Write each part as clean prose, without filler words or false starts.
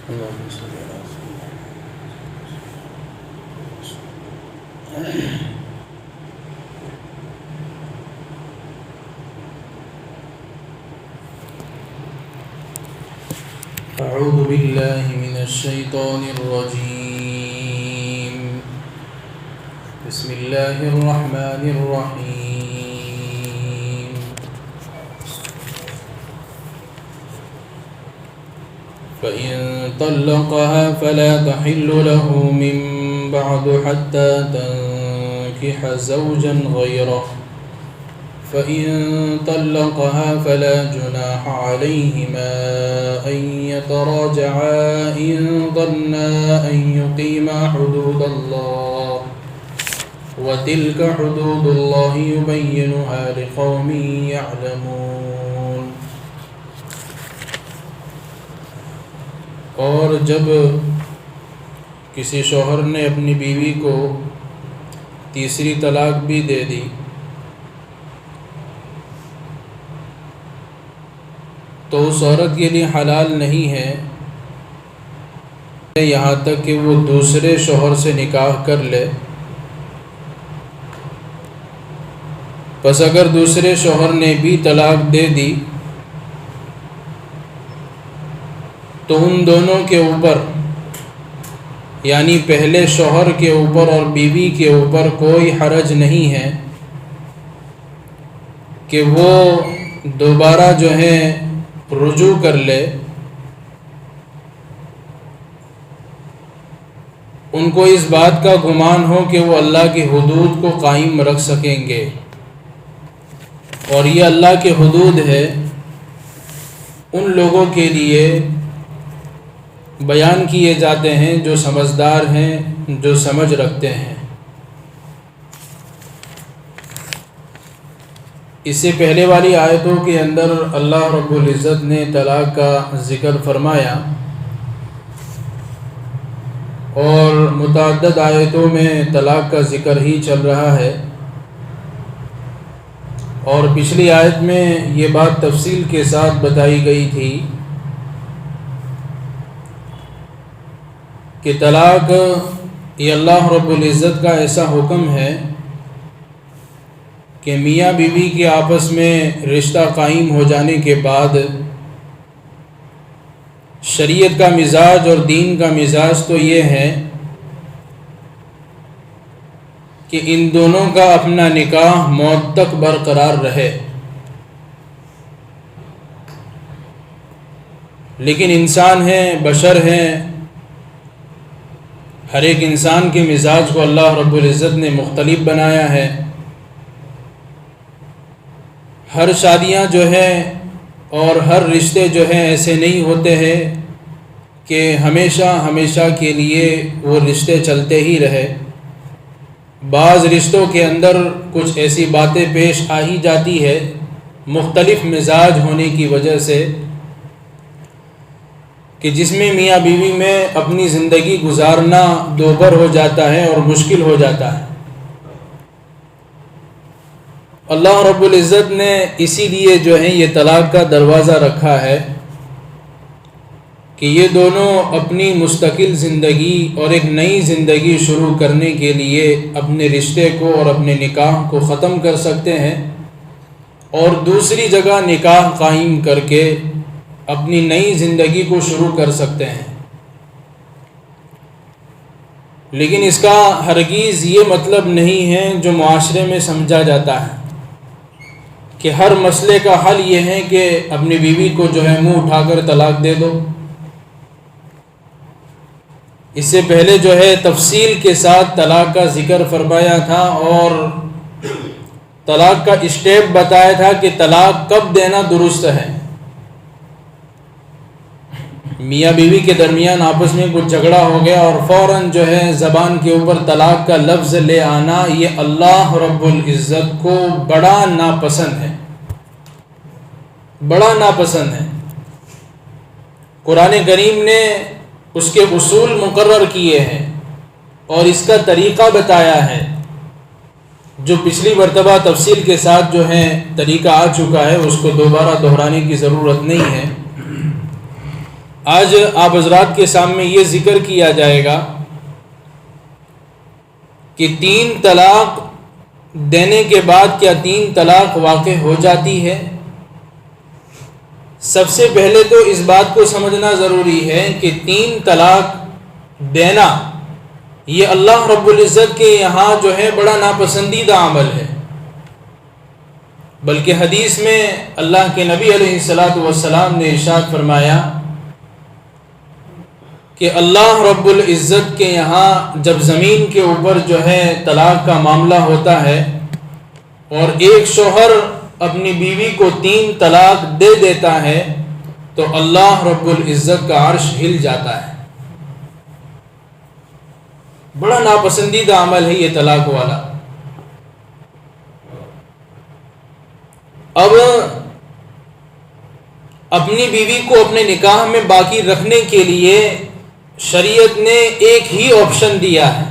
اللهم صل على سيدنا أعوذ بالله من الشيطان الرجيم. بسم الله الرحمن الرحيم. فإن طلقها فلا تحل له من بعد حتى تنكح زوجا غيره، فإن طلقها فلا جناح عليهما أن يتراجعا إن ظنا أن يقيما حدود الله، وتلك حدود الله يبينها لقوم يعلمون. اور جب کسی شوہر نے اپنی بیوی کو تیسری طلاق بھی دے دی تو اس عورت کے لیے حلال نہیں ہے یہاں تک کہ وہ دوسرے شوہر سے نکاح کر لے. پس اگر دوسرے شوہر نے بھی طلاق دے دی تو ان دونوں کے اوپر یعنی پہلے شوہر کے اوپر اور بیوی کے اوپر کوئی حرج نہیں ہے کہ وہ دوبارہ جو ہے رجوع کر لے. ان کو اس بات کا گمان ہو کہ وہ اللہ کی حدود کو قائم رکھ سکیں گے، اور یہ اللہ کے حدود ہے ان لوگوں کے لیے بیان کیے جاتے ہیں جو سمجھدار ہیں، جو سمجھ رکھتے ہیں. اس سے پہلے والی آیتوں کے اندر اللہ رب العزت نے طلاق کا ذکر فرمایا اور متعدد آیتوں میں طلاق کا ذکر ہی چل رہا ہے. اور پچھلی آیت میں یہ بات تفصیل کے ساتھ بتائی گئی تھی کہ طلاق یہ اللہ رب العزت کا ایسا حکم ہے کہ میاں بیوی کے آپس میں رشتہ قائم ہو جانے کے بعد شریعت کا مزاج اور دین کا مزاج تو یہ ہے کہ ان دونوں کا اپنا نکاح موت تک برقرار رہے. لیکن انسان ہیں، بشر ہیں، ہر ایک انسان کے مزاج کو اللہ رب العزت نے مختلف بنایا ہے. ہر شادیاں جو ہیں اور ہر رشتے جو ہیں ایسے نہیں ہوتے ہیں کہ ہمیشہ کے لیے وہ رشتے چلتے ہی رہے. بعض رشتوں کے اندر کچھ ایسی باتیں پیش آ ہی جاتی ہے مختلف مزاج ہونے کی وجہ سے کہ جس میں میاں بیوی میں اپنی زندگی گزارنا دوبر ہو جاتا ہے اور مشکل ہو جاتا ہے. اللہ رب العزت نے اسی لیے جو ہے یہ طلاق کا دروازہ رکھا ہے کہ یہ دونوں اپنی مستقل زندگی اور ایک نئی زندگی شروع کرنے کے لیے اپنے رشتے کو اور اپنے نکاح کو ختم کر سکتے ہیں اور دوسری جگہ نکاح قائم کر کے اپنی نئی زندگی کو شروع کر سکتے ہیں. لیکن اس کا ہرگز یہ مطلب نہیں ہے جو معاشرے میں سمجھا جاتا ہے کہ ہر مسئلے کا حل یہ ہے کہ اپنی بیوی کو جو ہے منہ اٹھا کر طلاق دے دو. اس سے پہلے جو ہے تفصیل کے ساتھ طلاق کا ذکر فرمایا تھا اور طلاق کا اسٹیپ بتایا تھا کہ طلاق کب دینا درست ہے. میاں بیوی کے درمیان آپس میں کچھ جھگڑا ہو گیا اور فوراً جو ہے زبان کے اوپر طلاق کا لفظ لے آنا یہ اللہ رب العزت کو بڑا ناپسند ہے، بڑا ناپسند ہے. قرآن کریم نے اس کے اصول مقرر کیے ہیں اور اس کا طریقہ بتایا ہے جو پچھلی مرتبہ تفصیل کے ساتھ جو ہے طریقہ آ چکا ہے، اس کو دوبارہ دہرانے کی ضرورت نہیں ہے. آج آپ حضرات کے سامنے یہ ذکر کیا جائے گا کہ 3 طلاق دینے کے بعد کیا 3 طلاق واقع ہو جاتی ہے۔ سب سے پہلے تو اس بات کو سمجھنا ضروری ہے کہ 3 طلاق دینا یہ اللہ رب العزت کے یہاں جو ہے بڑا ناپسندیدہ عمل ہے، بلکہ حدیث میں اللہ کے نبی علیہ السلام نے ارشاد فرمایا کہ اللہ رب العزت کے یہاں جب زمین کے اوپر جو ہے طلاق کا معاملہ ہوتا ہے اور ایک شوہر اپنی بیوی کو 3 طلاق دے دیتا ہے تو اللہ رب العزت کا عرش ہل جاتا ہے۔ بڑا ناپسندیدہ عمل ہے یہ طلاق والا۔ اب اپنی بیوی کو اپنے نکاح میں باقی رکھنے کے لیے شریعت نے ایک ہی آپشن دیا ہے۔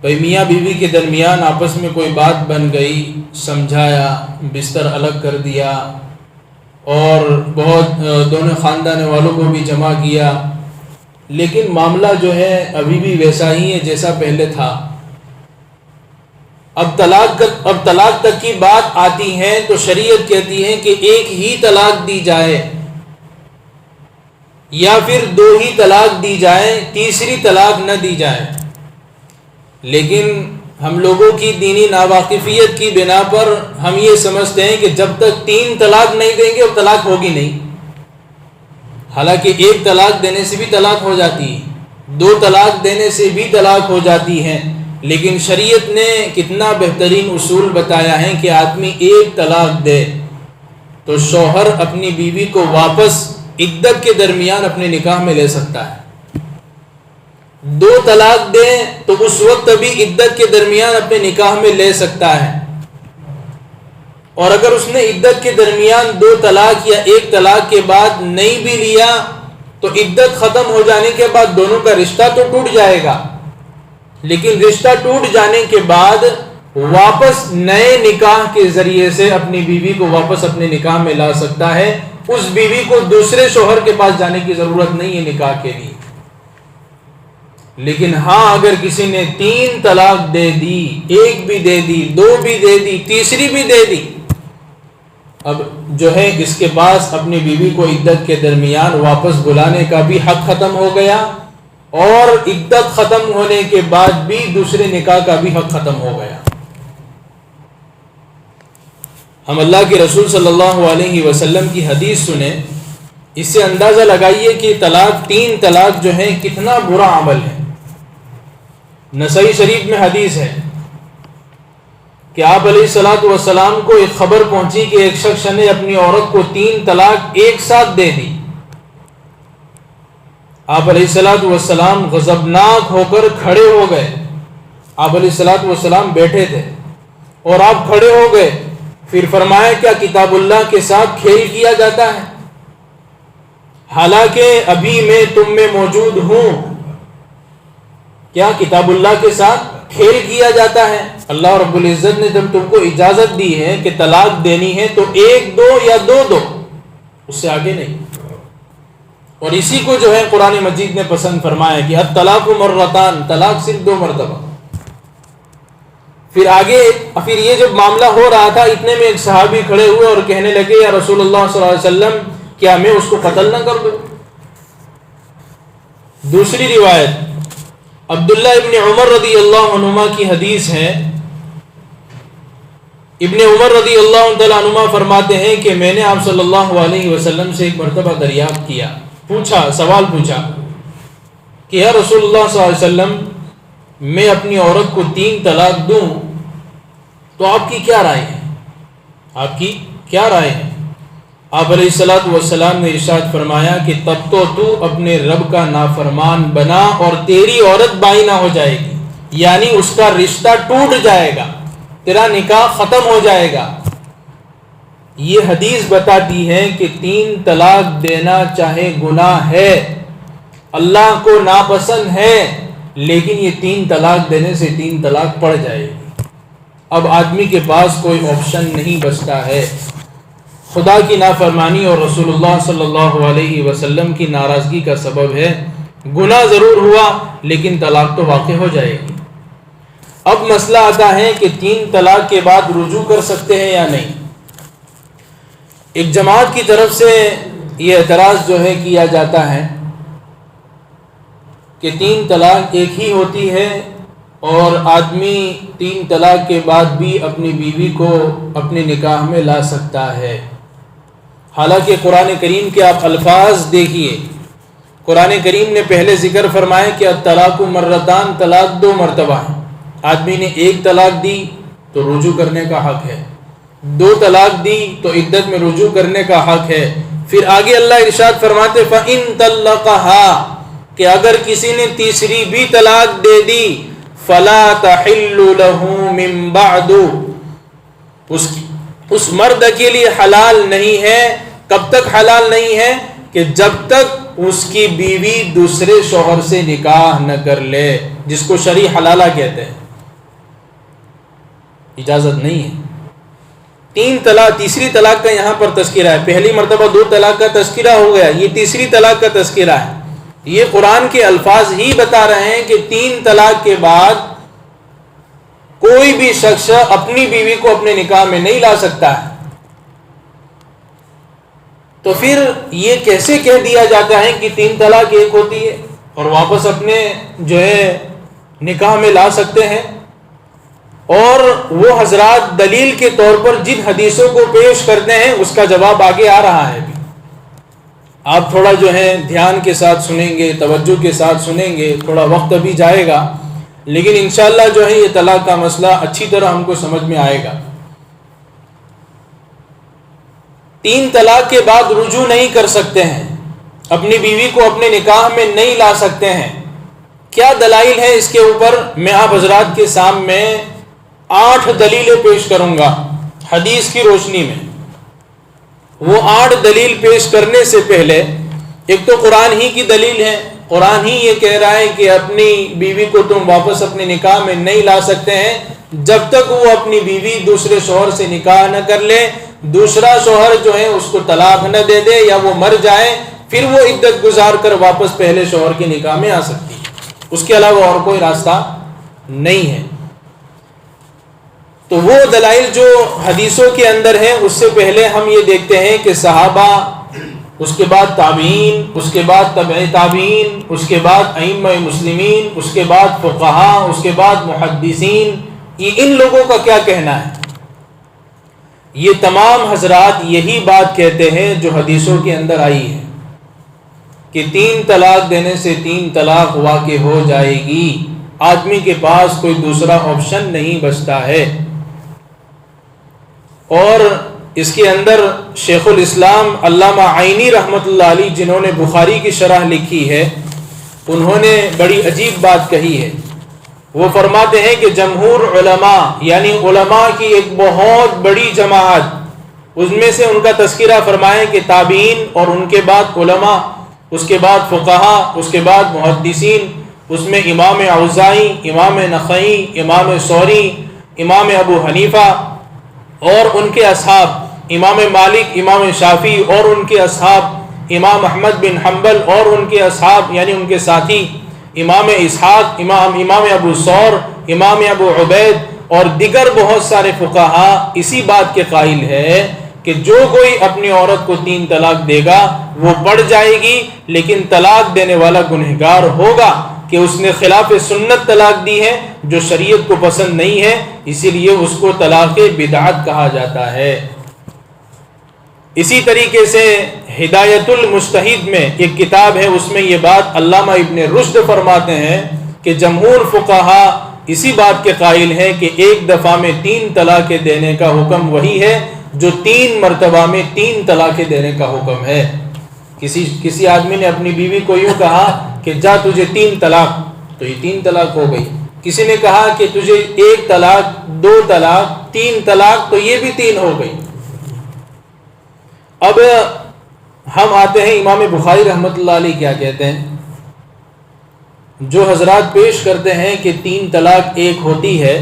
بھئی میاں بیوی کے درمیان آپس میں کوئی بات بن گئی، سمجھایا، بستر الگ کر دیا اور بہت دونوں خاندان والوں کو بھی جمع کیا، لیکن معاملہ جو ہے ابھی بھی ویسا ہی ہے جیسا پہلے تھا۔ اب طلاق تک کی بات آتی ہے تو شریعت کہتی ہے کہ ایک ہی طلاق دی جائے یا پھر 2 ہی طلاق دی جائے، تیسری طلاق نہ دی جائے۔ لیکن ہم لوگوں کی دینی ناواقفیت کی بنا پر ہم یہ سمجھتے ہیں کہ جب تک 3 طلاق نہیں دیں گے وہ طلاق ہوگی نہیں، حالانکہ 1 طلاق دینے سے بھی طلاق ہو جاتی ہے، 2 طلاق دینے سے بھی طلاق ہو جاتی ہے، لیکن شریعت نے کتنا بہترین اصول بتایا ہے کہ آدمی 1 طلاق دے تو شوہر اپنی بیوی کو واپس عدت کے درمیان اپنے نکاح میں لے سکتا ہے۔ 2 طلاق دے تو اس وقت بھی عدت کے درمیان اپنے نکاح میں لے سکتا ہے، اور اگر اس نے عدت کے درمیان 2 طلاق یا 1 طلاق کے بعد نہیں بھی لیا تو عدت ختم ہو جانے کے بعد دونوں کا رشتہ تو ٹوٹ جائے گا، لیکن رشتہ ٹوٹ جانے کے بعد واپس نئے نکاح کے ذریعے سے اپنی بیوی کو واپس اپنے نکاح میں لا سکتا ہے۔ اس بیوی کو دوسرے شوہر کے پاس جانے کی ضرورت نہیں ہے نکاح کے لیے۔ لیکن ہاں اگر کسی نے 3 طلاق دے دی، 1 بھی دے دی، 2 بھی دے دی، تیسری بھی دے دی، اب جو ہے اس کے پاس اپنی بیوی کو عدت کے درمیان واپس بلانے کا بھی حق ختم ہو گیا، اور عدت ختم ہونے کے بعد بھی دوسرے نکاح کا بھی حق ختم ہو گیا۔ ہم اللہ کے رسول صلی اللہ علیہ وسلم کی حدیث سنیں، اس سے اندازہ لگائیے کہ 3 طلاق جو ہے کتنا برا عمل ہے۔ نسائی شریف میں حدیث ہے کہ آپ علیہ السلام کو ایک خبر پہنچی کہ ایک شخص نے اپنی عورت کو 3 طلاق ایک ساتھ دے دی۔ آپ علیہ السلام غضبناک ہو کر کھڑے ہو گئے۔ آپ علیہ السلام بیٹھے تھے اور آپ کھڑے ہو گئے، پھر فرمایا کیا کتاب اللہ کے ساتھ کھیل کیا جاتا ہے؟ حالانکہ ابھی میں تم میں موجود ہوں، کیا کتاب اللہ کے ساتھ کھیل کیا جاتا ہے؟ اللہ رب العزت نے جب تم کو اجازت دی ہے کہ طلاق دینی ہے تو 1 2 یا 2 دو، اس سے آگے نہیں۔ اور اسی کو جو ہے قرآن مجید نے پسند فرمایا کہ الطلاق مرتان، طلاق صرف 2 مرتبہ۔ پھر یہ جب معاملہ ہو رہا تھا، اتنے میں ایک صحابی کھڑے ہوئے اور کہنے لگے یا رسول اللہ صلی اللہ علیہ وسلم کیا میں اس کو قتل نہ کر دوں؟ دوسری روایت عبداللہ ابن عمر رضی اللہ عنہما کی حدیث ہے۔ ابن عمر رضی اللہ تعالیٰ عنہما فرماتے ہیں کہ میں نے آپ صلی اللہ علیہ وسلم سے ایک مرتبہ دریافت کیا، سوال پوچھا کہ یا رسول اللہ صلی اللہ علیہ وسلم میں اپنی عورت کو 3 طلاق دوں تو آپ کی کیا رائے ہے؟ آپ کی کیا رائے ہے؟ آپ علیہ السلام نے ارشاد فرمایا کہ تب تو اپنے رب کا نافرمان بنا اور تیری عورت بائنہ ہو جائے گی، یعنی اس کا رشتہ ٹوٹ جائے گا، تیرا نکاح ختم ہو جائے گا۔ یہ حدیث بتاتی ہے کہ 3 طلاق دینا چاہے گناہ ہے، اللہ کو ناپسند ہے، لیکن یہ 3 طلاق دینے سے 3 طلاق پڑ جائے گی۔ اب آدمی کے پاس کوئی آپشن نہیں بچتا ہے، خدا کی نافرمانی اور رسول اللہ صلی اللہ علیہ وسلم کی ناراضگی کا سبب ہے. گناہ ضرور ہوا لیکن طلاق تو واقع ہو جائے گی. اب مسئلہ آتا ہے کہ 3 طلاق کے بعد رجوع کر سکتے ہیں یا نہیں. ایک جماعت کی طرف سے یہ اعتراض جو ہے کیا جاتا ہے کہ 3 طلاق ایک ہی ہوتی ہے اور آدمی 3 طلاق کے بعد بھی اپنی بیوی کو اپنے نکاح میں لا سکتا ہے. حالانکہ قرآن کریم کے آپ الفاظ دیکھیے. قرآن کریم نے پہلے ذکر فرمایا کہ الطلاق مرتان، طلاق 2 مرتبہ ہے. آدمی نے 1 طلاق دی تو رجوع کرنے کا حق ہے، 2 طلاق دی تو عدت میں رجوع کرنے کا حق ہے. پھر آگے اللہ ارشاد فرماتے فَإِن طَلَّقَهَا کہ اگر کسی نے تیسری بھی طلاق دے دی فَلَا تَحِلُّ لَهُ مِن بَعْدُ اس مرد کے لیے حلال نہیں ہے. کب تک حلال نہیں ہے؟ کہ جب تک اس کی بیوی دوسرے شوہر سے نکاح نہ کر لے، جس کو شرعی حلالہ کہتے ہیں. اجازت نہیں ہے. 3 طلاق، تیسری طلاق کا یہاں پر تذکرہ ہے. پہلی مرتبہ 2 طلاق کا تذکرہ ہو گیا، یہ تیسری طلاق کا تذکرہ ہے. یہ قرآن کے الفاظ ہی بتا رہے ہیں کہ 3 طلاق کے بعد کوئی بھی شخص اپنی بیوی کو اپنے نکاح میں نہیں لا سکتا ہے. تو پھر یہ کیسے کہہ دیا جاتا ہے کہ 3 طلاق ایک ہوتی ہے اور واپس اپنے جو ہے نکاح میں لا سکتے ہیں؟ اور وہ حضرات دلیل کے طور پر جن حدیثوں کو پیش کرتے ہیں اس کا جواب آگے آ رہا ہے. آپ تھوڑا جو ہے دھیان کے ساتھ سنیں گے، توجہ کے ساتھ سنیں گے، تھوڑا وقت ابھی جائے گا لیکن انشاءاللہ جو ہے یہ طلاق کا مسئلہ اچھی طرح ہم کو سمجھ میں آئے گا. 3 طلاق کے بعد رجوع نہیں کر سکتے ہیں، اپنی بیوی کو اپنے نکاح میں نہیں لا سکتے ہیں. کیا دلائل ہے اس کے اوپر؟ میں آپ حضرات کے سامنے 8 دلیلیں پیش کروں گا حدیث کی روشنی میں. وہ 8 دلیل پیش کرنے سے پہلے ایک تو قرآن ہی کی دلیل ہے. قرآن ہی یہ کہہ رہا ہے کہ اپنی بیوی کو تم واپس اپنے نکاح میں نہیں لا سکتے ہیں جب تک وہ اپنی بیوی دوسرے شوہر سے نکاح نہ کر لے، دوسرا شوہر جو ہے اس کو طلاق نہ دے دے یا وہ مر جائے، پھر وہ عدت گزار کر واپس پہلے شوہر کے نکاح میں آ سکتی ہے. اس کے علاوہ اور کوئی راستہ نہیں ہے. تو وہ دلائل جو حدیثوں کے اندر ہیں اس سے پہلے ہم یہ دیکھتے ہیں کہ صحابہ، اس کے بعد تابعین، اس کے بعد تبع تابعین، اس کے بعد ائمہ مسلمین، اس کے بعد فقہاء، اس کے بعد محدثین، یہ ان لوگوں کا کیا کہنا ہے. یہ تمام حضرات یہی بات کہتے ہیں جو حدیثوں کے اندر آئی ہے کہ 3 طلاق دینے سے 3 طلاق واقع ہو جائے گی. آدمی کے پاس کوئی دوسرا آپشن نہیں بچتا ہے. اور اس کے اندر شیخ الاسلام علامہ عینی رحمۃ اللہ علیہ جنہوں نے بخاری کی شرح لکھی ہے، انہوں نے بڑی عجیب بات کہی ہے. وہ فرماتے ہیں کہ جمہور علماء یعنی علماء کی ایک بہت بڑی جماعت، اس میں سے ان کا تذکرہ فرمائیں کہ تابعین اور ان کے بعد علماء، اس کے بعد فقہاء، اس کے بعد محدثین، اس میں امام اوزاعی، امام نخعی، امام ثوری، امام ابو حنیفہ اور ان کے اصحاب، امام مالک، امام شافعی اور ان کے اصحاب، امام احمد بن حنبل اور ان کے اصحاب یعنی ان کے ساتھی، امام اسحاق، امام ابو ثور، امام ابو عبید اور دیگر بہت سارے فقہاء اسی بات کے قائل ہے کہ جو کوئی اپنی عورت کو 3 طلاق دے گا وہ بڑھ جائے گی، لیکن طلاق دینے والا گنہگار ہوگا کہ اس نے خلاف سنت طلاق دی ہے جو شریعت کو پسند نہیں ہے، اسی لیے اس کو طلاق بدعت کہا جاتا ہے. اسی طریقے سے ہدایت المجتہد میں ایک کتاب ہے، اس میں یہ بات علامہ ابن رشد فرماتے ہیں کہ جمہور فقہاء اسی بات کے قائل ہیں کہ ایک دفعہ میں 3 طلاق دینے کا حکم وہی ہے جو 3 مرتبہ میں 3 طلاق دینے کا حکم ہے. کسی آدمی نے اپنی بیوی کو یوں کہا کہ جا تجھے 3 طلاق، تو یہ 3 طلاق ہو گئی. کسی نے کہا کہ تجھے 1 طلاق، 2 طلاق، 3 طلاق، تو یہ بھی 3 ہو گئی. اب ہم آتے ہیں امام بخاری رحمۃ اللہ علیہ کیا کہتے ہیں. جو حضرات پیش کرتے ہیں کہ 3 طلاق ایک ہوتی ہے،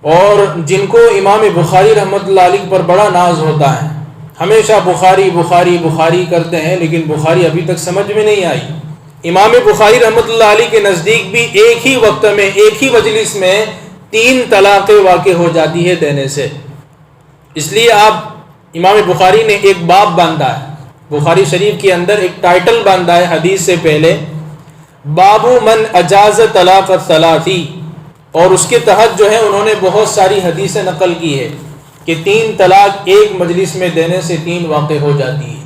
اور جن کو امام بخاری رحمۃ اللہ علیہ پر بڑا ناز ہوتا ہے ہمیشہ بخاری بخاری بخاری کرتے ہیں، لیکن بخاری ابھی تک سمجھ میں نہیں آئی۔ امام بخاری رحمۃ اللہ علیہ کے نزدیک بھی ایک ہی وقت میں، ایک ہی مجلس میں 3 طلاقیں واقع ہو جاتی ہے دینے سے۔ اس لیے امام بخاری نے ایک باب باندھا ہے، بخاری شریف کے اندر ایک ٹائٹل باندھا ہے حدیث سے پہلے، باب من اجاز طلاق الثلاثی، اور اس کے تحت جو ہے انہوں نے بہت ساری حدیثیں نقل کی ہے کہ 3 طلاق ایک مجلس میں دینے سے 3 واقع ہو جاتی ہے۔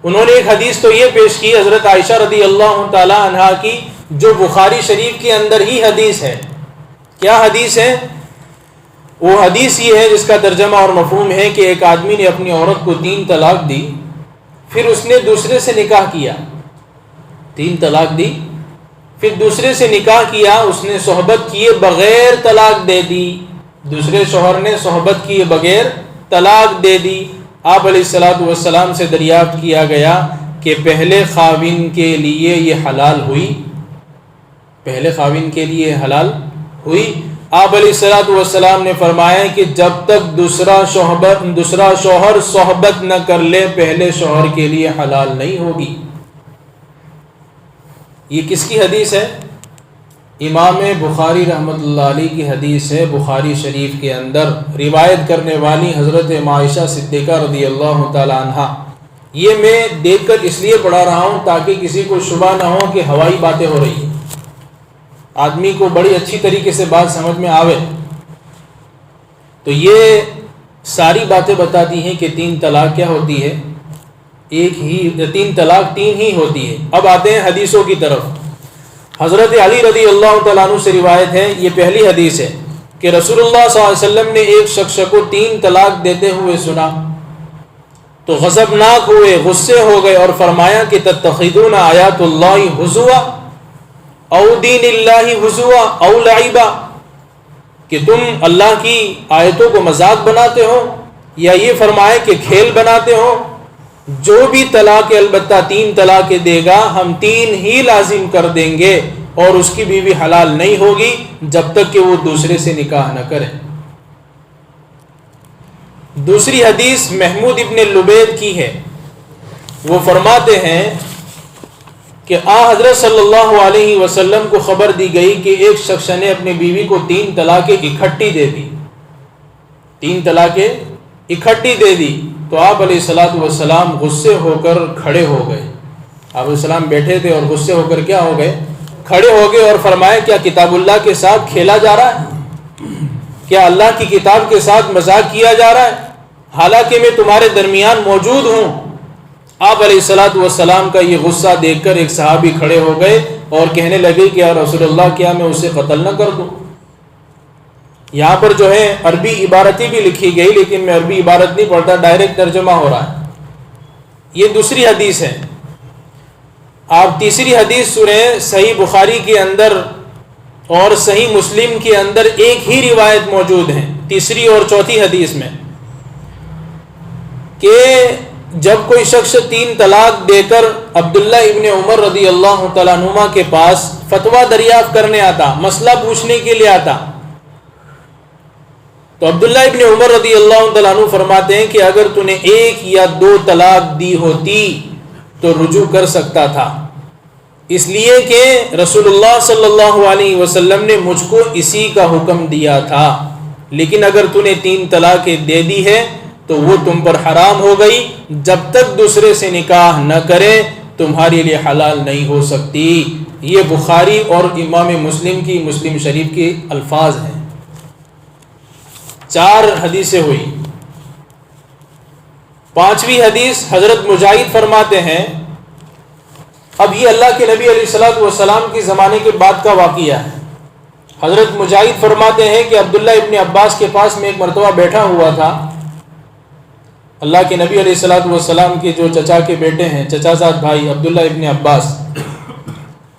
انہوں نے ایک حدیث تو یہ پیش کی حضرت عائشہ رضی اللہ تعالی عنہا کی، جو بخاری شریف کے اندر ہی حدیث ہے۔ کیا حدیث ہے؟ وہ حدیث یہ ہے جس کا ترجمہ اور مفہوم ہے کہ ایک آدمی نے اپنی عورت کو 3 طلاق دی، پھر اس نے دوسرے سے نکاح کیا، 3 طلاق دی، پھر دوسرے سے نکاح کیا، اس نے صحبت کیے بغیر طلاق دے دی، دوسرے شوہر نے صحبت کیے بغیر طلاق دے دی۔ آپ علیہ الصلوۃ والسلام سے دریافت کیا گیا کہ پہلے خاوند کے لیے یہ حلال ہوئی؟ پہلے خاوند کے لیے حلال ہوئی؟ آپ علیہ الصلوۃ والسلام نے فرمایا کہ جب تک دوسرا شوہر صحبت نہ کر لے پہلے شوہر کے لیے حلال نہیں ہوگی۔ یہ کس کی حدیث ہے؟ امام بخاری رحمۃ اللہ علیہ کی حدیث ہے، بخاری شریف کے اندر روایت کرنے والی حضرت عائشہ صدیقہ رضی اللہ تعالی عنہا۔ یہ میں دیکھ کر اس لیے پڑھا رہا ہوں تاکہ کسی کو شبہ نہ ہو کہ ہوائی باتیں ہو رہی ہیں، آدمی کو بڑی اچھی طریقے سے بات سمجھ میں آوے۔ تو یہ ساری باتیں بتاتی ہیں کہ 3 طلاق کیا ہوتی ہے، 3 طلاق 3 ہی ہوتی ہے۔ اب آتے ہیں حدیثوں کی طرف۔ حضرت علی رضی اللہ تعالیٰ عنہ سے روایت ہے، یہ پہلی حدیث ہے کہ رسول اللہ صلی اللہ علیہ وسلم نے ایک شخص کو 3 طلاق دیتے ہوئے سنا تو غضبناک ہوئے، غصے ہو گئے اور فرمایا کہ تتخذون آیات اللہ ہزوا او دین اللہ ہزوا او لعبا، کہ تم اللہ کی آیتوں کو مذاق بناتے ہو، یا یہ فرمائے کہ کھیل بناتے ہو۔ جو بھی طلاق البتہ 3 طلاق دے گا ہم 3 ہی لازم کر دیں گے، اور اس کی بیوی حلال نہیں ہوگی جب تک کہ وہ دوسرے سے نکاح نہ کرے۔ دوسری حدیث محمود ابن لبید کی ہے، وہ فرماتے ہیں کہ حضرت صلی اللہ علیہ وسلم کو خبر دی گئی کہ ایک شخص نے اپنی بیوی کو 3 طلاقیں اکٹھی دے دی، 3 طلاقیں اکٹھی دے دی۔ تو آپ علیہ الصلوۃ والسلام غصے ہو کر کھڑے ہو گئے۔ آپ علیہ السلام بیٹھے تھے اور غصے ہو کر کیا ہو گئے؟ کھڑے ہو گئے اور فرمایا کیا کتاب اللہ کے ساتھ کھیلا جا رہا ہے؟ کیا اللہ کی کتاب کے ساتھ مذاق کیا جا رہا ہے؟ حالانکہ میں تمہارے درمیان موجود ہوں۔ آپ علیہ الصلوۃ والسلام کا یہ غصہ دیکھ کر ایک صحابی کھڑے ہو گئے اور کہنے لگے کہ یا رسول اللہ کیا میں اسے قتل نہ کر دوں؟ یہاں پر جو ہے عربی عبارتیں بھی لکھی گئی، لیکن میں عربی عبارت نہیں پڑھتا، ڈائریکٹ ترجمہ ہو رہا ہے۔ یہ دوسری حدیث ہے۔ آپ تیسری حدیث سنیں، صحیح بخاری کے اندر اور صحیح مسلم کے اندر ایک ہی روایت موجود ہے، تیسری اور چوتھی حدیث میں، کہ جب کوئی شخص 3 طلاق دے کر عبداللہ ابن عمر رضی اللہ تعالیٰ عنہما کے پاس فتویٰ دریافت کرنے آتا، مسئلہ پوچھنے کے لیے آتا، تو عبداللہ ابن عمر رضی اللہ تعالیٰ عنہ فرماتے ہیں کہ اگر تو نے 1 یا 2 طلاق دی ہوتی تو رجوع کر سکتا تھا، اس لیے کہ رسول اللہ صلی اللہ علیہ وسلم نے مجھ کو اسی کا حکم دیا تھا، لیکن اگر تو نے 3 طلاقیں دے دی ہے تو وہ تم پر حرام ہو گئی، جب تک دوسرے سے نکاح نہ کرے تمہارے لیے حلال نہیں ہو سکتی۔ یہ بخاری اور امام مسلم کی مسلم شریف کے الفاظ ہیں۔ 4 حدیثیں ہوئی۔ 5ویں حدیث حضرت مجاہد فرماتے ہیں، اب یہ اللہ کے نبی علیہ الصلوۃ والسلام کے زمانے کے بعد کا واقعہ ہے۔ حضرت مجاہد فرماتے ہیں کہ عبداللہ ابن عباس کے پاس میں ایک مرتبہ بیٹھا ہوا تھا، اللہ کے نبی علیہ الصلوۃ والسلام کے جو چچا کے بیٹے ہیں، چچا زاد بھائی عبداللہ ابن عباس،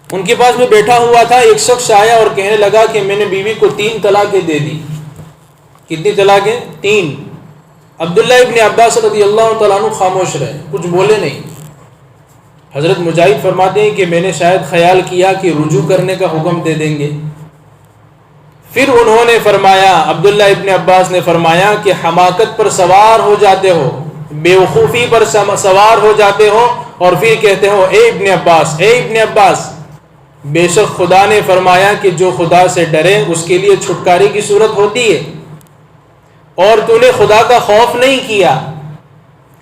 ان کے پاس میں بیٹھا ہوا تھا۔ ایک شخص آیا اور کہنے لگا کہ میں نے بیوی کو 3 طلاقیں دے دی۔ کتنی طلاقیں؟ 3۔ عبداللہ ابن عباس رضی اللہ تعالیٰ عنہ خاموش رہے، کچھ بولے نہیں۔ حضرت مجاہد فرماتے ہیں کہ میں نے شاید خیال کیا کہ رجوع کرنے کا حکم دے دیں گے۔ پھر انہوں نے فرمایا، عبداللہ ابن عباس نے فرمایا کہ حماقت پر سوار ہو جاتے ہو، بیوقوفی پر سوار ہو جاتے ہو اور پھر کہتے ہو اے ابن عباس، اے ابن عباس، بے شک خدا نے فرمایا کہ جو خدا سے ڈرے اس کے لیے چھٹکارے کی صورت ہوتی ہے، اور تو نے خدا کا خوف نہیں کیا،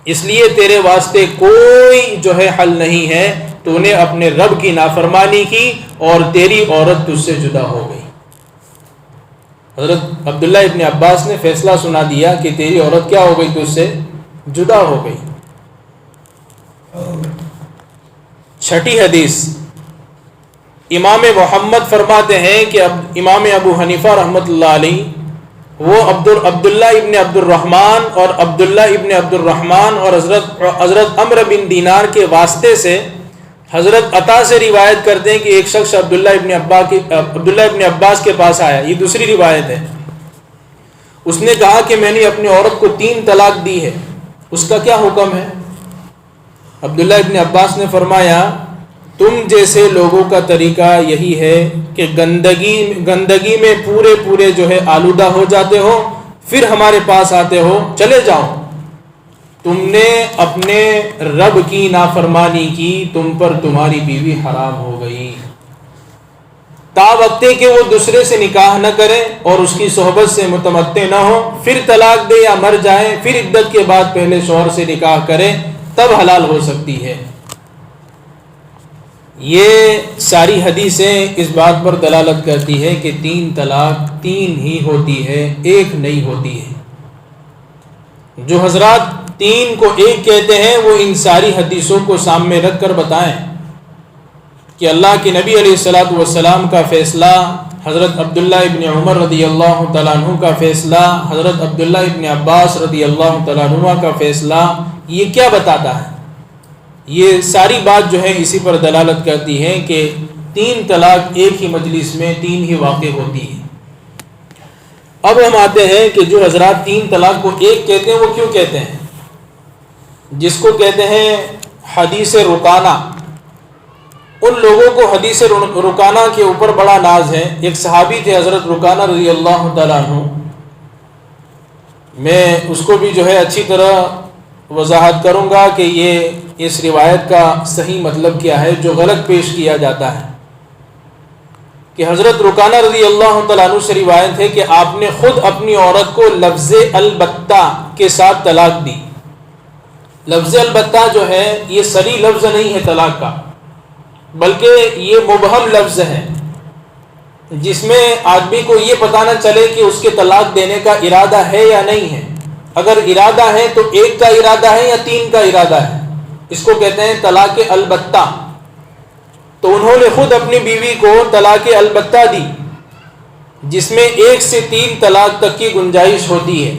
اس لیے تیرے واسطے کوئی جو ہے حل نہیں ہے، تو نے اپنے رب کی نافرمانی کی اور تیری عورت تجھ سے جدا ہو گئی۔ حضرت عبداللہ ابن عباس نے فیصلہ سنا دیا کہ تیری عورت کیا ہو گئی، تجھ سے جدا ہو گئی۔ چھٹی حدیث، امام محمد فرماتے ہیں کہ امام ابو حنیفہ رحمۃ اللہ علیہ وہ عبداللہ ابن عبد الرحمن اور عبداللہ ابن عبد الرحمن اور حضرت عمرو بن دینار کے واسطے سے حضرت عطا سے روایت کرتے ہیں کہ ایک شخص عبداللہ ابن عباس کے پاس آیا، یہ دوسری روایت ہے۔ اس نے کہا کہ میں نے اپنی عورت کو 3 طلاق دی ہے، اس کا کیا حکم ہے؟ عبداللہ ابن عباس نے فرمایا تم جیسے لوگوں کا طریقہ یہی ہے کہ گندگی میں پورے جو ہے آلودہ ہو جاتے ہو، پھر ہمارے پاس آتے ہو، چلے جاؤ، تم نے اپنے رب کی نافرمانی کی، تم پر تمہاری بیوی حرام ہو گئی، تا وقتے کہ وہ دوسرے سے نکاح نہ کرے اور اس کی صحبت سے متمتع نہ ہو، پھر طلاق دے یا مر جائے، پھر عدت کے بعد پہلے شوہر سے نکاح کرے، تب حلال ہو سکتی ہے۔ یہ ساری حدیثیں اس بات پر دلالت کرتی ہے کہ 3 طلاق 3 ہی ہوتی ہے، 1 نہیں ہوتی ہے۔ جو حضرات 3 کو 1 کہتے ہیں وہ ان ساری حدیثوں کو سامنے رکھ کر بتائیں کہ اللہ کے نبی علیہ الصلوۃ والسلام کا فیصلہ، حضرت عبداللہ ابن عمر رضی اللہ تعالیٰ عنہ کا فیصلہ، حضرت عبداللہ ابن عباس رضی اللہ تعالیٰ عنہ کا فیصلہ، یہ کیا بتاتا ہے؟ یہ ساری بات جو ہے اسی پر دلالت کرتی ہے کہ 3 طلاق ایک ہی مجلس میں 3 ہی واقع ہوتی ہے۔ اب ہم آتے ہیں کہ جو حضرات 3 طلاق کو 1 کہتے ہیں وہ کیوں کہتے ہیں؟ جس کو کہتے ہیں حدیث رکانہ، ان لوگوں کو حدیث رکانہ کے اوپر بڑا ناز ہے۔ ایک صحابی تھے حضرت رکانہ رضی اللہ تعالیٰ عنہ، میں اس کو بھی جو ہے اچھی طرح وضاحت کروں گا کہ یہ اس روایت کا صحیح مطلب کیا ہے جو غلط پیش کیا جاتا ہے، کہ حضرت رکانہ رضی اللہ تعالیٰ عنہ سے روایت ہے کہ آپ نے خود اپنی عورت کو لفظ البتہ کے ساتھ طلاق دی۔ لفظ البتہ جو ہے یہ صریح لفظ نہیں ہے طلاق کا، بلکہ یہ مبہم لفظ ہے جس میں آدمی کو یہ پتہ نہ چلے کہ اس کے طلاق دینے کا ارادہ ہے یا نہیں ہے۔ اگر ارادہ ہے تو 1 کا ارادہ ہے یا 3 کا ارادہ ہے، اس کو کہتے ہیں طلاق البتہ۔ تو انہوں نے خود اپنی بیوی کو طلاق البتہ دی، جس میں 1 سے 3 طلاق تک کی گنجائش ہوتی ہے۔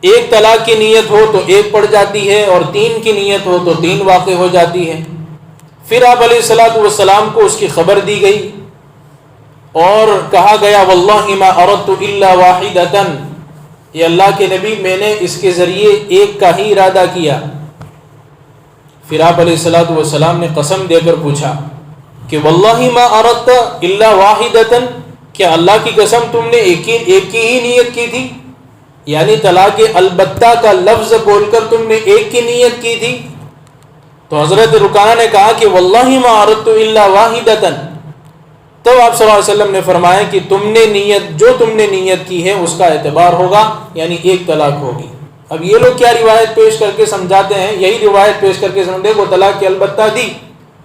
1 طلاق کی نیت ہو تو 1 پڑ جاتی ہے، اور 3 کی نیت ہو تو 3 واقع ہو جاتی ہے۔ پھر آپ علیہ الصلوۃ والسلام کو اس کی خبر دی گئی اور کہا گیا واللہ ما اردت الا واحدۃ، یہ اللہ کے نبی میں نے اس کے ذریعے 1 کا ہی ارادہ کیا۔ پھر آپ علیہ الصلوۃ والسلام نے قسم دے کر پوچھا کہ واللہ ما اردت الا واحدۃ، کیا اللہ کی قسم تم نے ایک کی ہی نیت کی تھی؟ یعنی طلاق البتہ کا لفظ بول کر تم نے 1 کی نیت کی تھی؟ تو حضرت رکانہ نے کہا کہ واللہ ما اردت الا واحدۃ۔ تب آپ صلی اللہ علیہ وسلم نے فرمایا کہ تم نے نیت کی ہے اس کا اعتبار ہوگا، یعنی 1 طلاق ہوگی۔ اب یہ لوگ کیا روایت پیش کر کے سمجھاتے ہیں؟ یہی روایت پیش کر کے سمجھتے وہ طلاق کی البتہ دی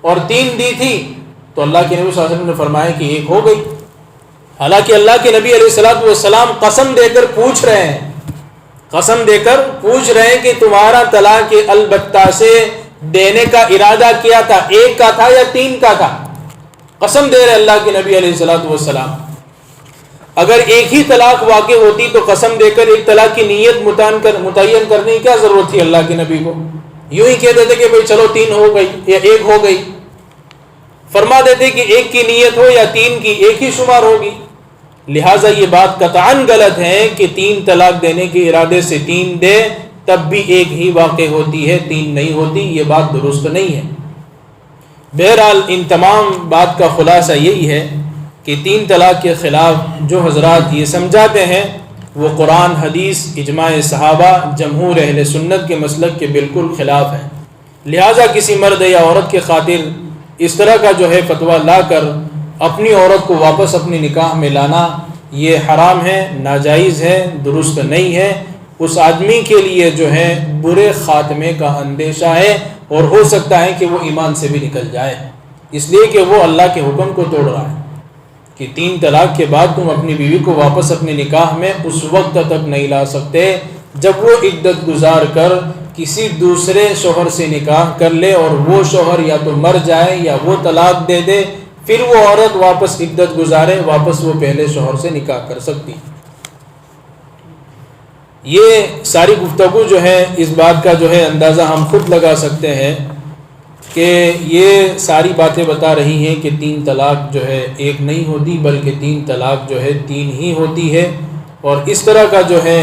اور 3 دی تھی، تو اللہ کے نبی صلی اللہ علیہ وسلم نے فرمایا کہ 1 ہو گئی۔ حالانکہ اللہ کے نبی علیہ الصلوۃ والسلام قسم دے کر پوچھ رہے ہیں کہ تمہارا طلاق البتہ سے دینے کا ارادہ کیا تھا، 1 کا تھا یا 3 کا تھا؟ قسم دے رہے اللہ کے نبی علیہ الصلوۃ والسلام۔ اگر 1 ہی طلاق واقع ہوتی تو قسم دے کر 1 طلاق کی نیت متعین کرنے کی کیا ضرورت تھی اللہ کے نبی کو؟ یوں ہی کہہ دیتے کہ بھئی چلو 3 ہو گئی یا 1 ہو گئی، فرما دیتے کہ 1 کی نیت ہو یا 3 کی، 1 ہی شمار ہوگی۔ لہٰذا یہ بات قطعاً غلط ہے کہ 3 طلاق دینے کے ارادے سے 3 دے تب بھی 1 ہی واقع ہوتی ہے، 3 نہیں ہوتی، یہ بات درست نہیں ہے۔ بہرحال ان تمام بات کا خلاصہ یہی ہے کہ 3 طلاق کے خلاف جو حضرات یہ سمجھاتے ہیں وہ قرآن، حدیث، اجماع صحابہ، جمہور اہل سنت کے مسلک کے بالکل خلاف ہے۔ لہٰذا کسی مرد یا عورت کے خاطر اس طرح کا جو ہے فتویٰ لا کر اپنی عورت کو واپس اپنی نکاح میں لانا یہ حرام ہے، ناجائز ہے، درست نہیں ہے۔ اس آدمی کے لیے جو ہے برے خاتمے کا اندیشہ ہے، اور ہو سکتا ہے کہ وہ ایمان سے بھی نکل جائے، اس لیے کہ وہ اللہ کے حکم کو توڑ رہا ہے کہ 3 طلاق کے بعد تم اپنی بیوی کو واپس اپنی نکاح میں اس وقت تک نہیں لا سکتے جب وہ عدت گزار کر کسی دوسرے شوہر سے نکاح کر لے، اور وہ شوہر یا تو مر جائے یا وہ طلاق دے دے، پھر وہ عورت واپس عدت گزارے، واپس وہ پہلے شوہر سے نکاح کر سکتی۔ یہ ساری گفتگو جو ہے اس بات کا جو ہے اندازہ ہم خود لگا سکتے ہیں کہ یہ ساری باتیں بتا رہی ہیں کہ 3 طلاق جو ہے ایک نہیں ہوتی، بلکہ 3 طلاق جو ہے 3 ہی ہوتی ہے، اور اس طرح کا جو ہے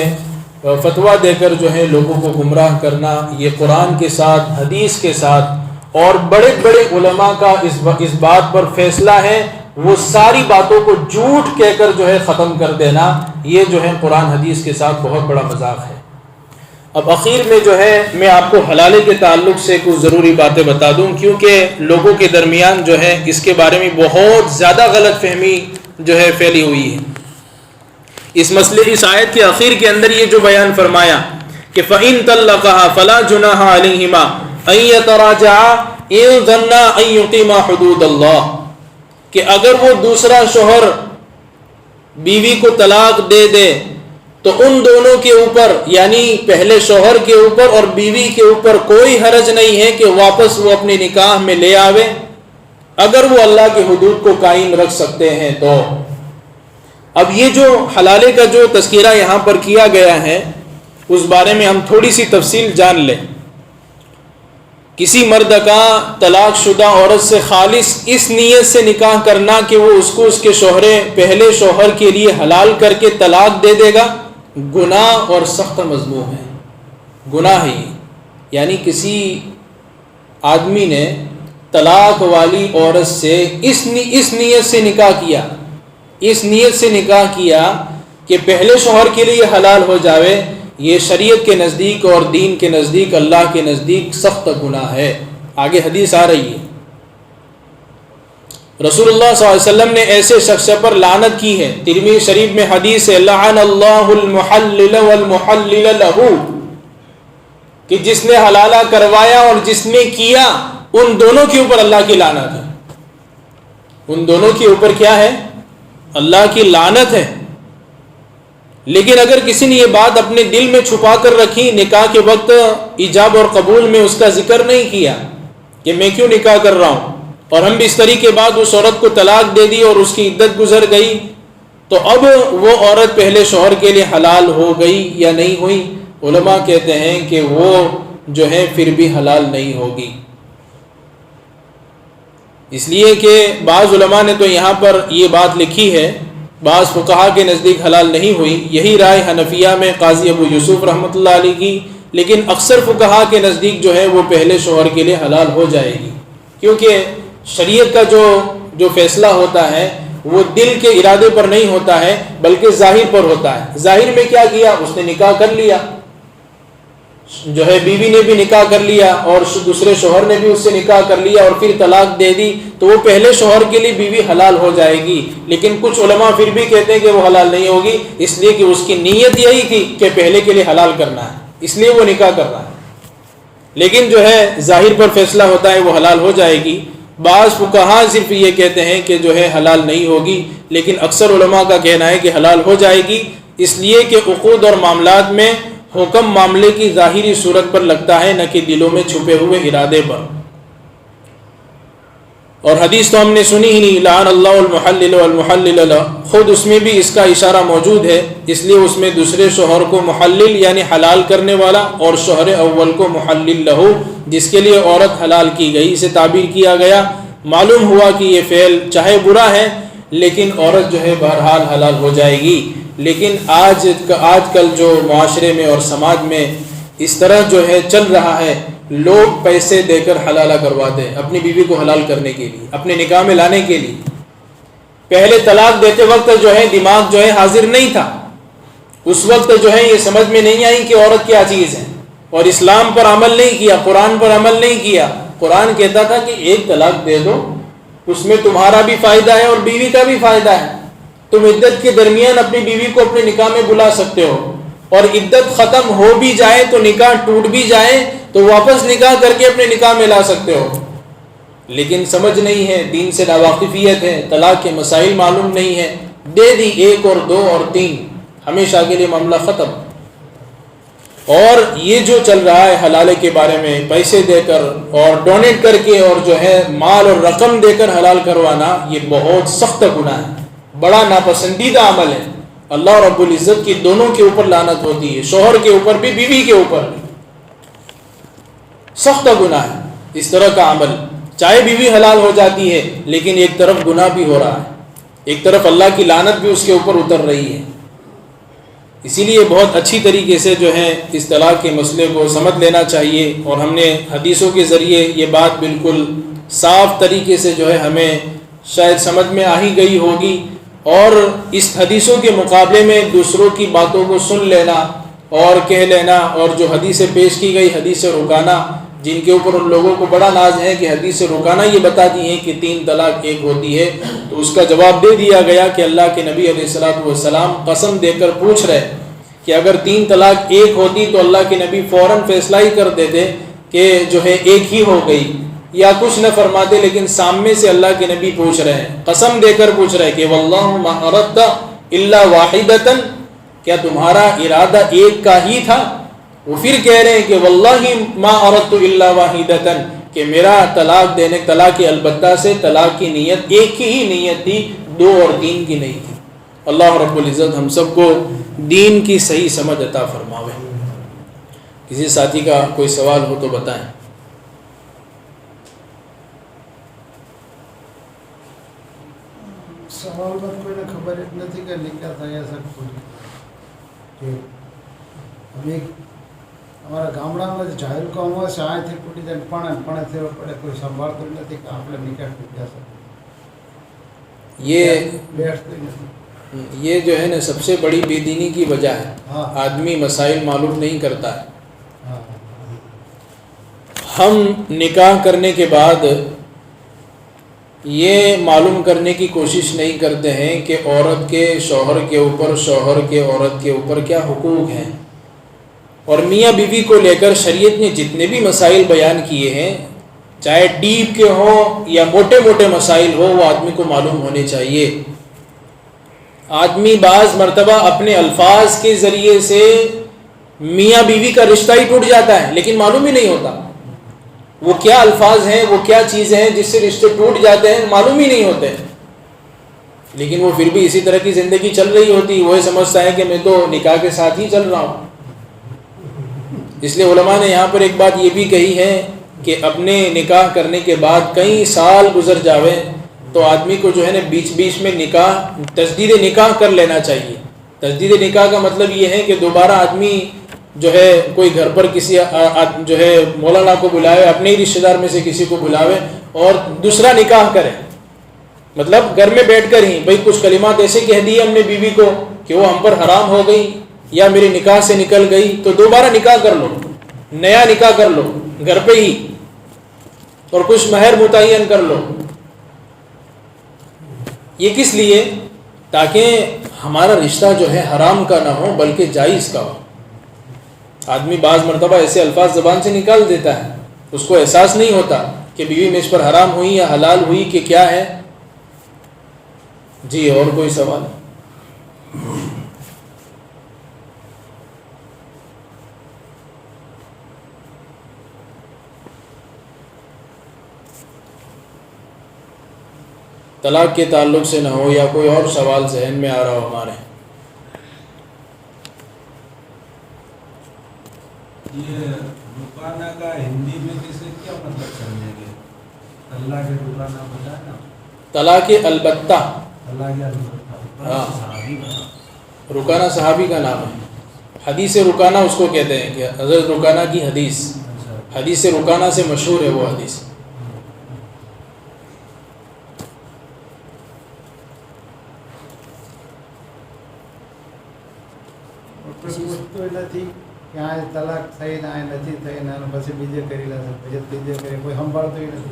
فتویٰ دے کر جو ہے لوگوں کو گمراہ کرنا، یہ قرآن کے ساتھ، حدیث کے ساتھ اور بڑے بڑے علماء کا اس بات پر فیصلہ ہے، وہ ساری باتوں کو جھوٹ کہہ کر جو ہے ختم کر دینا، یہ جو ہے قرآن حدیث کے ساتھ بہت بڑا مذاق ہے۔ اب اخیر میں جو ہے میں آپ کو حلالے کے تعلق سے کچھ ضروری باتیں بتا دوں، کیونکہ لوگوں کے درمیان جو ہے اس کے بارے میں بہت زیادہ غلط فہمی جو ہے پھیلی ہوئی ہے۔ اس مسئلے اس آیت کے اخیر کے اندر یہ جو بیان فرمایا کہ فَإِن طَلَّقَهَا فَلَا جُنَاحَ عَلَيْهِمَا أَن يَتَرَاجَعَا إِن ظَنَّا أَن يُقِيمَا حُدُودَ اللَّهِ، کہ اگر وہ دوسرا شوہر بیوی کو طلاق دے دے تو ان دونوں کے اوپر، یعنی پہلے شوہر کے اوپر اور بیوی کے اوپر کوئی حرج نہیں ہے کہ واپس وہ اپنی نکاح میں لے آوے، اگر وہ اللہ کے حدود کو قائم رکھ سکتے ہیں تو۔ اب یہ جو حلالے کا جو تذکرہ یہاں پر کیا گیا ہے اس بارے میں ہم تھوڑی سی تفصیل جان لیں۔ کسی مرد کا طلاق شدہ عورت سے خالص اس نیت سے نکاح کرنا کہ وہ اس کو اس کے پہلے شوہر کے لیے حلال کر کے طلاق دے دے گا، گناہ اور سخت مذموم ہے، گناہ ہی۔ یعنی کسی آدمی نے طلاق والی عورت سے اس نیت سے نکاح کیا، اس نیت سے نکاح کیا کہ پہلے شوہر کے لیے حلال ہو جاوے، یہ شریعت کے نزدیک اور دین کے نزدیک، اللہ کے نزدیک سخت گناہ ہے۔ آگے حدیث آ رہی ہے، رسول اللہ صلی اللہ علیہ وسلم نے ایسے شخص پر لعنت کی ہے، ترمذی شریف میں حدیث ہے، لعن اللہ المحلل والمحلل لہ، کہ جس نے حلالہ کروایا اور جس نے کیا، ان دونوں کے اوپر اللہ کی لعنت ہے۔ ان دونوں کے اوپر کیا ہے؟ اللہ کی لعنت ہے۔ لیکن اگر کسی نے یہ بات اپنے دل میں چھپا کر رکھی، نکاح کے وقت ایجاب اور قبول میں اس کا ذکر نہیں کیا کہ میں کیوں نکاح کر رہا ہوں، اور ہم بستری کے بعد اس عورت کو طلاق دے دی اور اس کی عدت گزر گئی، تو اب وہ عورت پہلے شوہر کے لیے حلال ہو گئی یا نہیں ہوئی؟ علماء کہتے ہیں کہ وہ جو ہے پھر بھی حلال نہیں ہوگی، اس لیے کہ بعض علماء نے تو یہاں پر یہ بات لکھی ہے، بعض فقہا کے نزدیک حلال نہیں ہوئی، یہی رائے حنفیہ میں قاضی ابو یوسف رحمۃ اللہ علیہ کی، لیکن اکثر فقہا کے نزدیک جو ہے وہ پہلے شوہر کے لیے حلال ہو جائے گی، کیونکہ شریعت کا جو فیصلہ ہوتا ہے وہ دل کے ارادے پر نہیں ہوتا ہے بلکہ ظاہر پر ہوتا ہے۔ ظاہر میں کیا کیا؟ اس نے نکاح کر لیا، جو ہے بیوی نے بھی نکاح کر لیا اور دوسرے شوہر نے بھی اس سے نکاح کر لیا اور پھر طلاق دے دی، تو وہ پہلے شوہر کے لیے بیوی حلال ہو جائے گی۔ لیکن کچھ علماء پھر بھی کہتے ہیں کہ وہ حلال نہیں ہوگی، اس لیے کہ اس کی نیت یہی تھی کہ پہلے کے لیے حلال کرنا ہے، اس لیے وہ نکاح کر رہا ہے، لیکن جو ہے ظاہر پر فیصلہ ہوتا ہے وہ حلال ہو جائے گی۔ بعض فقہا صرف یہ کہتے ہیں کہ جو ہے حلال نہیں ہوگی، لیکن اکثر علماء کا کہنا ہے کہ حلال ہو جائے گی، اس لیے کہ عقود اور معاملات میں حکم معاملے کی ظاہری صورت پر لگتا ہے، نہ کہ دلوں میں چھپے ہوئے ارادے پر۔ اور حدیث تو ہم نے سنی ہی نہیں، لعن اللہ المحلل والمحلل لہ، خود اس میں بھی اس کا اشارہ موجود ہے، اس لیے اس میں دوسرے شوہر کو محلل یعنی حلال کرنے والا اور شوہر اول کو محلل لہ جس کے لیے عورت حلال کی گئی، اسے تعبیر کیا گیا۔ معلوم ہوا کہ یہ فعل چاہے برا ہے لیکن عورت جو ہے بہرحال حلال ہو جائے گی۔ لیکن آج کل جو معاشرے میں اور سماج میں اس طرح جو ہے چل رہا ہے، لوگ پیسے دے کر حلالہ کرواتے ہیں اپنی بیوی کو حلال کرنے کے لیے، اپنے نکاح میں لانے کے لیے۔ پہلے طلاق دیتے وقت جو ہے دماغ جو ہے حاضر نہیں تھا، اس وقت جو ہے یہ سمجھ میں نہیں آئی کہ عورت کیا چیز ہے، اور اسلام پر عمل نہیں کیا، قرآن پر عمل نہیں کیا۔ قرآن کہتا تھا کہ ایک طلاق دے دو، اس میں تمہارا بھی فائدہ ہے اور بیوی کا بھی فائدہ ہے۔ تم عدت کے درمیان اپنی بیوی کو اپنے نکاح میں بلا سکتے ہو، اور عدت ختم ہو بھی جائے تو نکاح ٹوٹ بھی جائے تو واپس نکاح کر کے اپنے نکاح میں لا سکتے ہو۔ لیکن سمجھ نہیں ہے، دین سے ناواقفیت ہے، طلاق کے مسائل معلوم نہیں ہے، دے دی 1 اور 2 اور 3، ہمیشہ کے لیے معاملہ ختم۔ اور یہ جو چل رہا ہے حلالے کے بارے میں پیسے دے کر اور ڈونیٹ کر کے اور جو ہے مال اور رقم دے کر حلال کروانا، یہ بہت سخت گناہ ہے، بڑا ناپسندیدہ عمل ہے۔ اللہ رب العزت کی دونوں کے اوپر لعنت ہوتی ہے، شوہر کے اوپر بھی، بیوی کے اوپر بھی۔ سخت گناہ ہے اس طرح کا عمل، چاہے بیوی حلال ہو جاتی ہے لیکن ایک طرف گناہ بھی ہو رہا ہے، ایک طرف اللہ کی لعنت بھی اس کے اوپر اتر رہی ہے۔ اسی لیے بہت اچھی طریقے سے جو ہے اس طلاق کے مسئلے کو سمجھ لینا چاہیے، اور ہم نے حدیثوں کے ذریعے یہ بات بالکل صاف طریقے سے جو ہے ہمیں شاید سمجھ میں آ ہی گئی ہوگی، اور اس حدیثوں کے مقابلے میں دوسروں کی باتوں کو سن لینا اور کہہ لینا، اور جو حدیث پیش کی گئی حدیث رکانہ، جن کے اوپر ان لوگوں کو بڑا ناز ہے کہ حدیث رکانہ یہ بتاتی ہیں کہ 3 طلاق 1 ہوتی ہے، تو اس کا جواب دے دیا گیا کہ اللہ کے نبی علیہ الصلوۃ والسلام قسم دے کر پوچھ رہے کہ اگر 3 طلاق 1 ہوتی تو اللہ کے نبی فوراً فیصلہ ہی کر دیتے کہ جو ہے 1 ہی ہو گئی، یا کچھ نہ فرماتے، لیکن سامنے سے اللہ کے نبی پوچھ رہے ہیں، قسم دے کر پوچھ رہے ہیں کہ واللہ ما اردت الا واحدۃ، کیا تمہارا ارادہ 1 کا ہی تھا؟ وہ پھر کہہ رہے ہیں کہ واللہ ما اردت الا واحدۃ، کہ میرا طلاق دینے، طلاق البتہ سے طلاق کی نیت 1 کی ہی نیت تھی، 2 اور 3 کی نہیں تھی۔ اللہ رب العزت ہم سب کو دین کی صحیح سمجھ عطا فرماوے۔ کسی ساتھی کا کوئی سوال ہو تو بتائیں۔ સવાલ બાદ કોઈને ખબર જ નથી કે નિકાહ થયા છે ખોટી, કે અમે અમારા ગામડામાં જ જાહેર કામ હોય છે, અહીંથી તૂટી જાય પણ થયો પડે, કોઈ સંભાળતું નથી કે આપણે નિકાહ તૂટ્યા છે, બેસતું નથી۔ یہ جو ہے نا سب سے بڑی بے دینی کی وجہ ہے، آدمی مسائل معلوم نہیں کرتا ہے۔ ہم نکاح کرنے کے بعد یہ معلوم کرنے کی کوشش نہیں کرتے ہیں کہ عورت کے شوہر کے اوپر، شوہر کے عورت کے اوپر کیا حقوق ہیں، اور میاں بیوی کو لے کر شریعت نے جتنے بھی مسائل بیان کیے ہیں، چاہے ڈیپ کے ہوں یا موٹے موٹے مسائل ہو، وہ آدمی کو معلوم ہونے چاہیے۔ آدمی بعض مرتبہ اپنے الفاظ کے ذریعے سے میاں بیوی کا رشتہ ہی ٹوٹ جاتا ہے، لیکن معلوم ہی نہیں ہوتا وہ کیا الفاظ ہیں، وہ کیا چیزیں ہیں جس سے رشتے ٹوٹ جاتے ہیں، معلوم ہی نہیں ہوتے، لیکن وہ پھر بھی اسی طرح کی زندگی چل رہی ہوتی، وہ سمجھتا ہے کہ میں تو نکاح کے ساتھ ہی چل رہا ہوں۔ اس لیے علماء نے یہاں پر ایک بات یہ بھی کہی ہے کہ اپنے نکاح کرنے کے بعد کئی سال گزر جاوے تو آدمی کو جو ہے نا بیچ بیچ میں نکاح، تجدید نکاح کر لینا چاہیے۔ تجدید نکاح کا مطلب یہ ہے کہ دوبارہ آدمی جو ہے کوئی گھر پر کسی جو ہے مولانا کو بلاوے، اپنے ہی رشتہ دار میں سے کسی کو بلاوے اور دوسرا نکاح کرے، مطلب گھر میں بیٹھ کر ہی بھائی کچھ کلمات ایسے کہہ دیے ہم نے بیوی کو کہ وہ ہم پر حرام ہو گئی یا میری نکاح سے نکل گئی، تو دوبارہ نکاح کر لو، نیا نکاح کر لو گھر پہ ہی، اور کچھ مہر متعین کر لو۔ یہ کس لیے؟ تاکہ ہمارا رشتہ جو ہے حرام کا نہ ہو بلکہ جائز کا ہو۔ آدمی بعض مرتبہ ایسے الفاظ زبان سے نکال دیتا ہے، اس کو احساس نہیں ہوتا کہ بیوی میں اس پر حرام ہوئی یا حلال ہوئی کہ کیا ہے۔ جی اور کوئی سوال؟ طلاق کے تعلق سے نہ ہو یا کوئی اور سوال ذہن میں آ رہا ہو ہمارے؟ یہ رکانہ کا ہندی میں کسے کیا مطلب سمجھیں گے؟ طلاق رکانہ بتائیں نا۔ طلاق البتہ، طلاق البتہ، ہاں، صحابی کا رکانہ صحابی کا نام ہے۔ حدیث رکانہ اس کو کہتے ہیں کہ حضرت رکانہ کی حدیث، حدیث رکانہ سے مشہور ہے وہ حدیث۔ પૂછતું નથી કે આ તલાક થઈને આ નથી થઈને અને પછી બીજે કરી લેશે પછી ત્રીજે કરે કોઈ સંભાળતું નથી